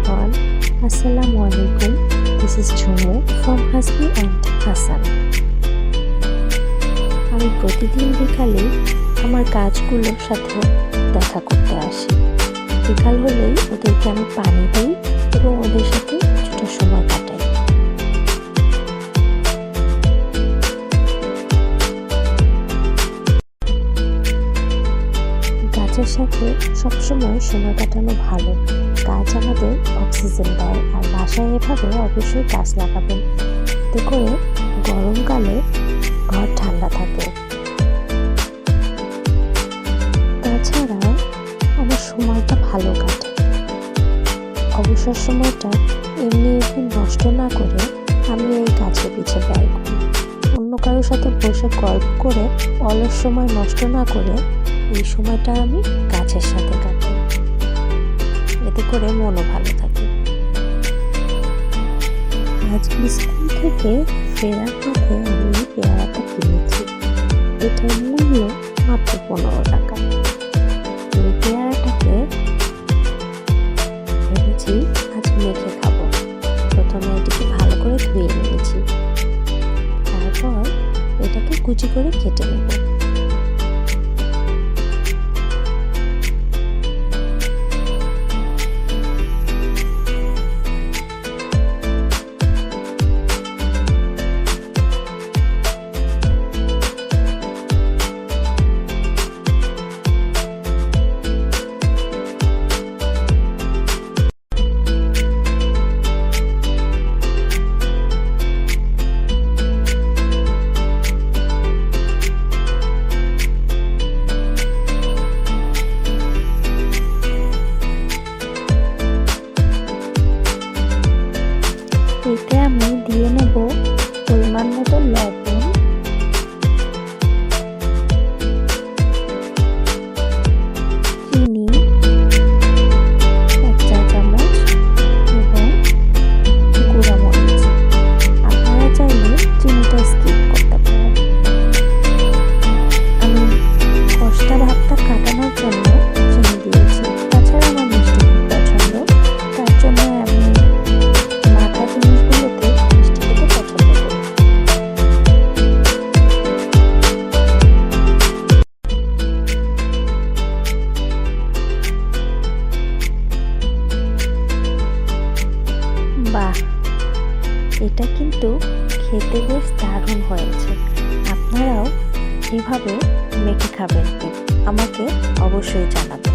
everyone, Assalamu alaikum. This is Jhumu from Hasbi and Hasan. আমি প্রতিদিন বিকালে আমার গাছগুলোর সাথে দেখা করতে আসি। বিকাল হলেই ওদেরকে আমি পানি দিই এবং ওদের সাথে কিছুটা সময় কাটাই। গাছের সাথে সবসময় সময় কাটানো ভালো। গাছ আমাদের অক্সিজেন দেয়, আর বাসায় এভাবে অবশ্যই গাছ লাগাবেন, এতে করে গরমকালে ঘর ঠান্ডা থাকে। তাছাড়া আমার সময়টা ভালো কাটে। অবসর সময়টা এমনি নষ্ট না করে আমি এই গাছের পিছে ব্যয় করি। অন্য কারোর সাথে বসে গল্প করে অলস সময় নষ্ট না করে এই সময়টা আমি গাছের সাথে কাটাই, এতে করে মনও ভালো থাকে। আজ স্কুল থেকে ফেরার পথে আমি এই পেয়ারাটা কিনেছি। এটার মূল্য মাত্র 15 টাকা। এই পেয়ারাটাকে ভেবেছি আজ মেখে খাবো। প্রথমে এটিকে ভালো করে ধুয়ে নিয়েছি, তারপর এটাকে কুচি করে কেটে নেব। এতে আমি দিয়ে নেব পরিমাণ মতো লবণ, চিনি 1 চা চামচ এবং গুঁড়া মরিচ। আপনারা চাইলে চিনিটা স্কিপ করতে পারেন। আমি কষ্টা ভাবটা কাটানোর জন্য চিনি দিয়েছি। তাছাড়া আমার মিষ্টি খুব পছন্দ, তার জন্য আমি জিনিসগুলোতে মিষ্টি খেতে পছন্দ করি। বাহ, এটা কিন্তু খেতে বেশ দারুণ হয়েছে। আপনারাও এভাবে মেখে খাবেন, আমাকে অবশ্যই জানাবেন।